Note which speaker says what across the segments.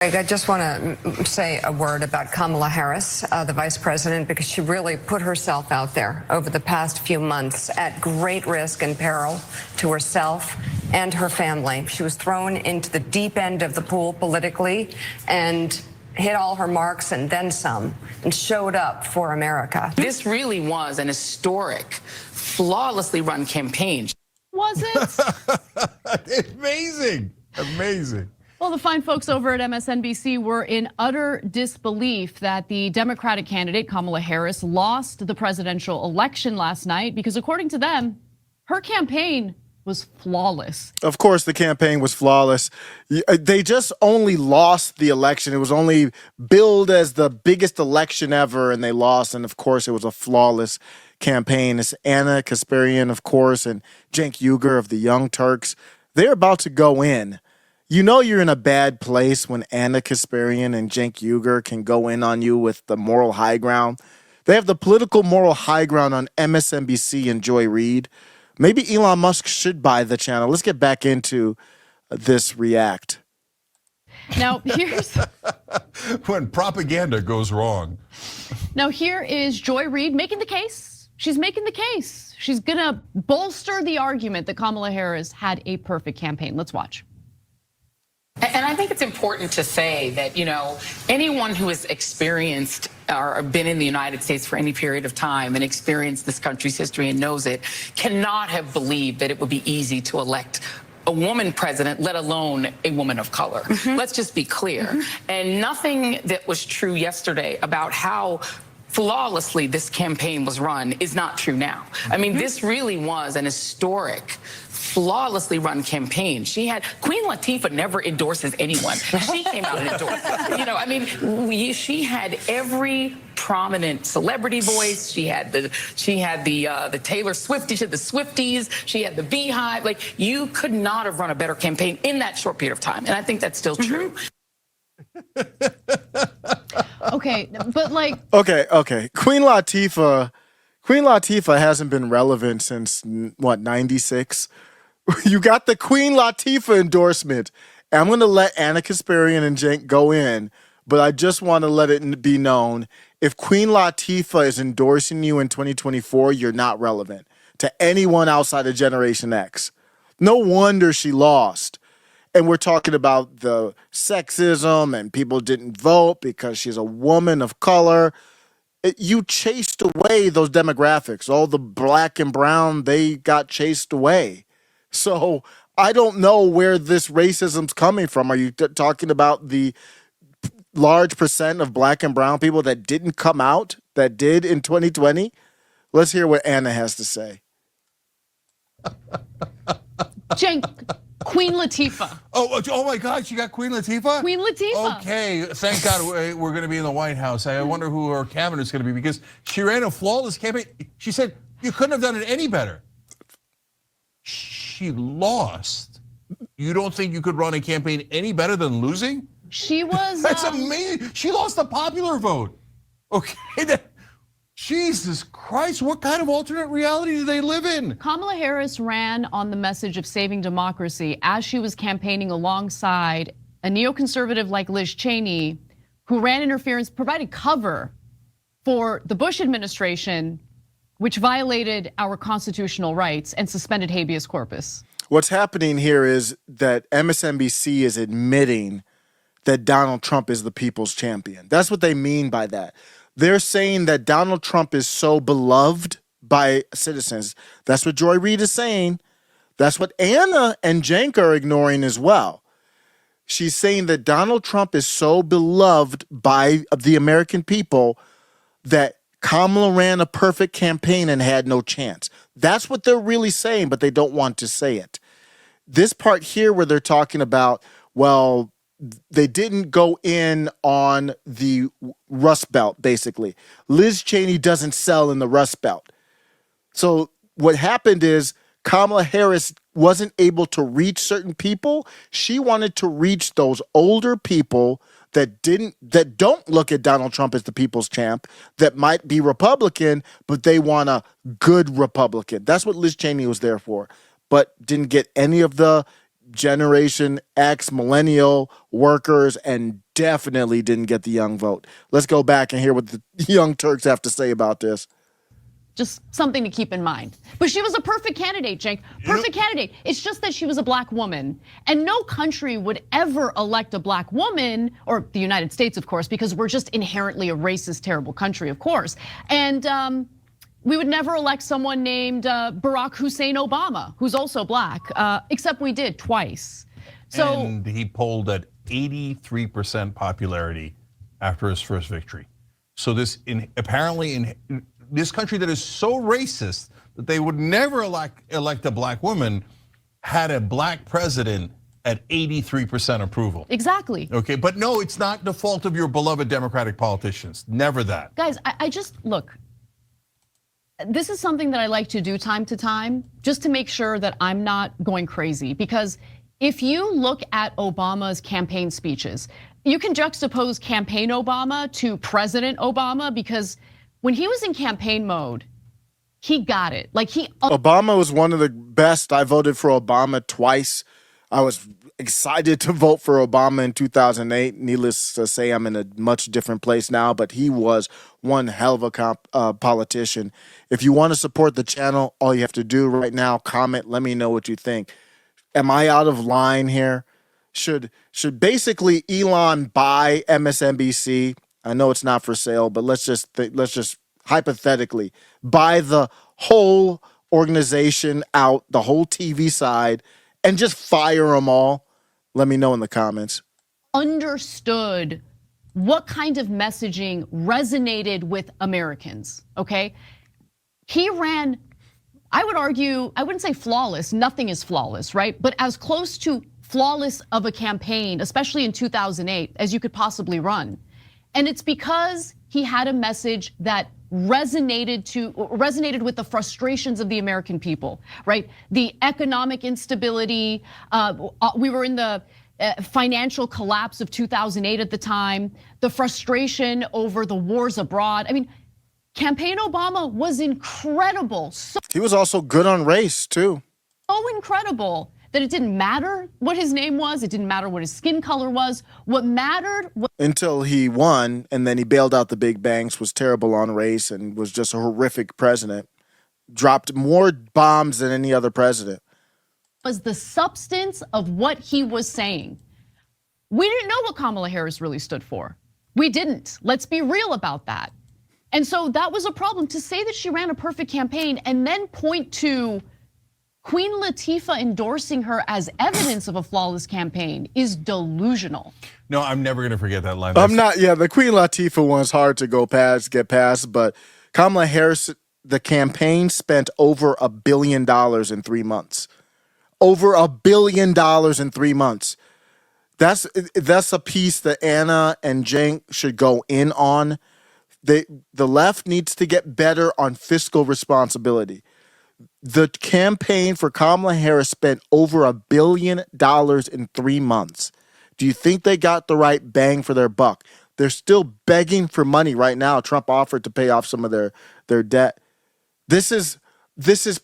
Speaker 1: I just want to say a word about Kamala Harris, the vice president, because she really put herself out there over the past few months at great risk and peril to herself and her family. She was thrown into the deep end of the pool politically and hit all her marks and then some, and showed up for America.
Speaker 2: This really was an historic, flawlessly run campaign.
Speaker 3: Was it?
Speaker 4: Amazing. Amazing.
Speaker 3: Well, the fine folks over at MSNBC were in utter disbelief that the Democratic candidate, Kamala Harris, lost the presidential election last night because, according to them, her campaign was flawless.
Speaker 5: Of course, the campaign was flawless. They just only lost the election. It was only billed as the biggest election ever, and they lost. And, of course, it was a flawless campaign. It's Ana Kasparian, of course, and Cenk Uygur of the Young Turks. They're about to go in. You know you're in a bad place when Ana Kasparian and Cenk Uygur can go in on you with the moral high ground. They have the political moral high ground on MSNBC and Joy Reid. Maybe Elon Musk should buy the channel. Let's get back into this react.
Speaker 3: Now, here's
Speaker 4: when propaganda goes wrong.
Speaker 3: Now, here is Joy Reid making the case. She's making the case. She's gonna bolster the argument that Kamala Harris had a perfect campaign. Let's watch.
Speaker 2: And I think it's important to say that, anyone who has experienced or been in the United States for any period of time and experienced this country's history and knows it cannot have believed that it would be easy to elect a woman president, let alone a woman of color. Let's just be clear. And nothing that was true yesterday about how flawlessly this campaign was run is not true now. I mean, this really was an historic, flawlessly run campaign. Queen Latifah never endorses anyone. She came out and endorsed. She had every prominent celebrity voice. She had the Taylor Swift, she had the Swifties, she had the Beehive. Like, you could not have run a better campaign in that short period of time. And I think that's still true.
Speaker 3: Okay, but
Speaker 5: Okay. Queen Latifah hasn't been relevant since what, 96? You got the Queen Latifah endorsement. I'm going to let Ana Kasparian and Cenk go in, but I just want to let it be known, if Queen Latifah is endorsing you in 2024, you're not relevant to anyone outside of Generation X. No wonder she lost. And we're talking about the sexism and people didn't vote because she's a woman of color. You chased away those demographics. All the black and brown, they got chased away. So I don't know where this racism's coming from. Are you talking about the large percent of black and brown people that didn't come out, that did in 2020? Let's hear what Ana has to say.
Speaker 3: Cenk, Queen Latifah.
Speaker 4: Oh my God, you got Queen Latifah?
Speaker 3: Queen Latifah.
Speaker 4: Okay, thank God we're going to be in the White House. I wonder who her cabinet's going to be, because she ran a flawless campaign. She said you couldn't have done it any better. She lost. You don't think you could run a campaign any better than losing?
Speaker 3: She was.
Speaker 4: That's amazing. She lost the popular vote. Okay. Jesus Christ, what kind of alternate reality do they live in?
Speaker 3: Kamala Harris ran on the message of saving democracy as she was campaigning alongside a neoconservative like Liz Cheney, who ran interference, provided cover for the Bush administration, which violated our constitutional rights and suspended habeas corpus.
Speaker 5: What's happening here is that MSNBC is admitting that Donald Trump is the people's champion. That's what they mean by that. They're saying that Donald Trump is so beloved by citizens. That's what Joy Reid is saying. That's what Ana and Cenk are ignoring as well. She's saying that Donald Trump is so beloved by the American people that Kamala ran a perfect campaign and had no chance. That's what they're really saying, but they don't want to say it. This part here where they're talking about, well, they didn't go in on the Rust Belt, basically. Liz Cheney doesn't sell in the Rust Belt. So what happened is Kamala Harris wasn't able to reach certain people. She wanted to reach those older people that don't look at Donald Trump as the people's champ, that might be Republican, but they want a good Republican. That's what Liz Cheney was there for, but didn't get any of the Generation X, millennial workers, and definitely didn't get the young vote. Let's go back and hear what the young Turks have to say about this.
Speaker 3: Just something to keep in mind. But she was a perfect candidate, Cenk. Perfect candidate. It's just that she was a black woman. And no country would ever elect a black woman, or the United States, of course, because we're just inherently a racist, terrible country, of course. And we would never elect someone named Barack Hussein Obama, who's also black, except we did twice. So,
Speaker 4: and he polled at 83% popularity after his first victory. So this apparently in this country that is so racist that they would never elect a black woman had a black president at 83% approval.
Speaker 3: exactly.
Speaker 4: Okay, but no, it's not the fault of your beloved Democratic politicians. Never that.
Speaker 3: Guys, I just, look, this is something that I like to do time to time, just to make sure that I'm not going crazy. Because if you look at Obama's campaign speeches, you can juxtapose campaign Obama to President Obama, because when he was in campaign mode, he got it. Like
Speaker 5: Obama was one of the best. I voted for Obama twice. I was excited to vote for Obama in 2008. Needless to say, I'm in a much different place now, but he was one hell of a politician. If you want to support the channel, all you have to do right now, comment, let me know what you think. Am I out of line here? Should basically Elon buy MSNBC? I know it's not for sale, but let's just hypothetically buy the whole organization out, the whole TV side, and just fire them all. Let me know in the comments.
Speaker 3: Understood what kind of messaging resonated with Americans, okay? He ran, I would argue, I wouldn't say flawless, nothing is flawless, right? But as close to flawless of a campaign, especially in 2008, as you could possibly run. And it's because he had a message that resonated with the frustrations of the American people, right? The economic instability, we were in the financial collapse of 2008 at the time, the frustration over the wars abroad. I mean, campaign Obama was incredible.
Speaker 5: He was also good on race too.
Speaker 3: So incredible that it didn't matter what his name was, it didn't matter what his skin color was. What mattered was
Speaker 5: until he won, and then he bailed out the big banks, was terrible on race, and was just a horrific president. Dropped more bombs than any other president.
Speaker 3: Was the substance of what he was saying. We didn't know what Kamala Harris really stood for. We didn't. Let's be real about that. And so that was a problem. To say that she ran a perfect campaign and then point to Queen Latifah endorsing her as evidence of a flawless campaign is delusional.
Speaker 4: No, I'm never gonna forget that line.
Speaker 5: I'm not, yeah, the Queen Latifah one's hard to get past, but Kamala Harris, the campaign spent over $1 billion in 3 months. Over $1 billion in 3 months. That's a piece that Ana and Cenk should go in on. The left needs to get better on fiscal responsibility. The campaign for Kamala Harris spent over $1 billion in 3 months. Do you think they got the right bang for their buck? They're still begging for money right now. Trump offered to pay off some of their debt. This is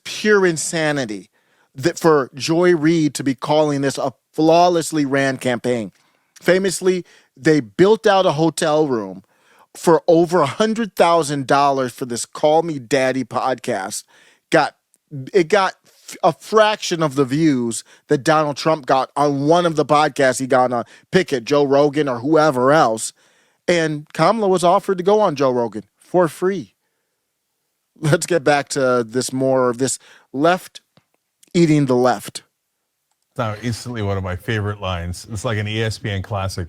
Speaker 5: pure insanity. That for Joy Reid to be calling this a flawlessly ran campaign. Famously, they built out a hotel room for over $100,000 for this Call Me Daddy podcast. It got a fraction of the views that Donald Trump got on one of the podcasts he got on. Pick it, Joe Rogan or whoever else. And Kamala was offered to go on Joe Rogan for free. Let's get back to this more of this left eating the left.
Speaker 4: Now, instantly one of my favorite lines. It's like an ESPN classic.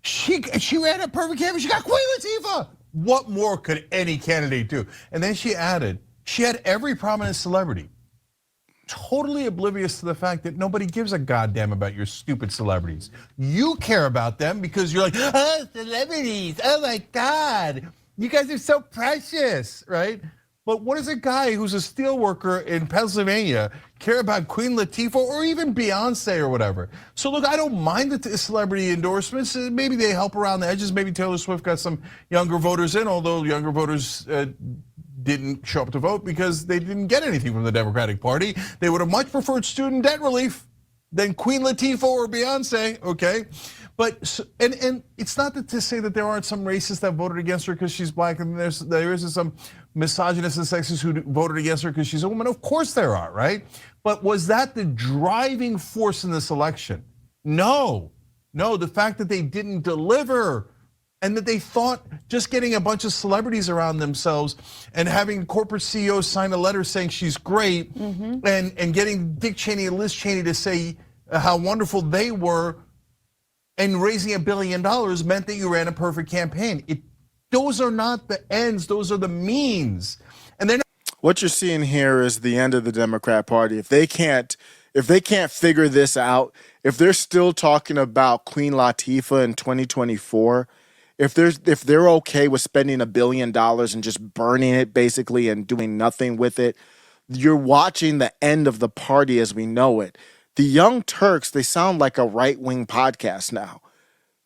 Speaker 4: She ran a perfect campaign. She got Queen Latifah. What more could any candidate do? And then she added, she had every prominent celebrity. Totally oblivious to the fact that nobody gives a goddamn about your stupid celebrities. You care about them because you're like, oh, celebrities, oh my God. You guys are so precious, right? But what does a guy who's a steel worker in Pennsylvania care about Queen Latifah or even Beyonce or whatever? So look, I don't mind the celebrity endorsements. Maybe they help around the edges. Maybe Taylor Swift got some younger voters in, although younger voters didn't show up to vote because they didn't get anything from the Democratic Party. They would have much preferred student debt relief. than Queen Latifah or Beyonce, okay? But and it's not to say that there aren't some racists that voted against her because she's black, and there is some misogynists and sexists who voted against her because she's a woman. Of course there are, right? But was that the driving force in this election? No, the fact that they didn't deliver, and that they thought just getting a bunch of celebrities around themselves and having corporate CEOs sign a letter saying she's great, and getting Dick Cheney and Liz Cheney to say how wonderful they were, and raising $1 billion meant that you ran a perfect campaign. Those are not the ends; those are the means. And then
Speaker 5: what you're seeing here is the end of the Democrat Party. If they can't figure this out, if they're still talking about Queen Latifah in 2024, if they're okay with spending $1 billion and just burning it basically and doing nothing with it, you're watching the end of the party as we know it. The Young Turks, they sound like a right-wing podcast now.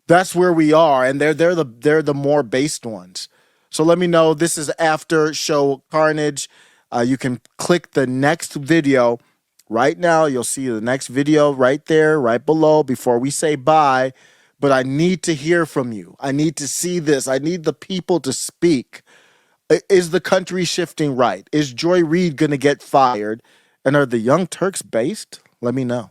Speaker 5: That's where we are, and they're the more based ones. So let me know. This is after show carnage. You can click the next video right now. You'll see the next video right there, right below, before we say bye. But I need to hear from you. I need to see this. I need the people to speak. Is the country shifting right? Is Joy Reid going to get fired? And are the Young Turks based? Let me know.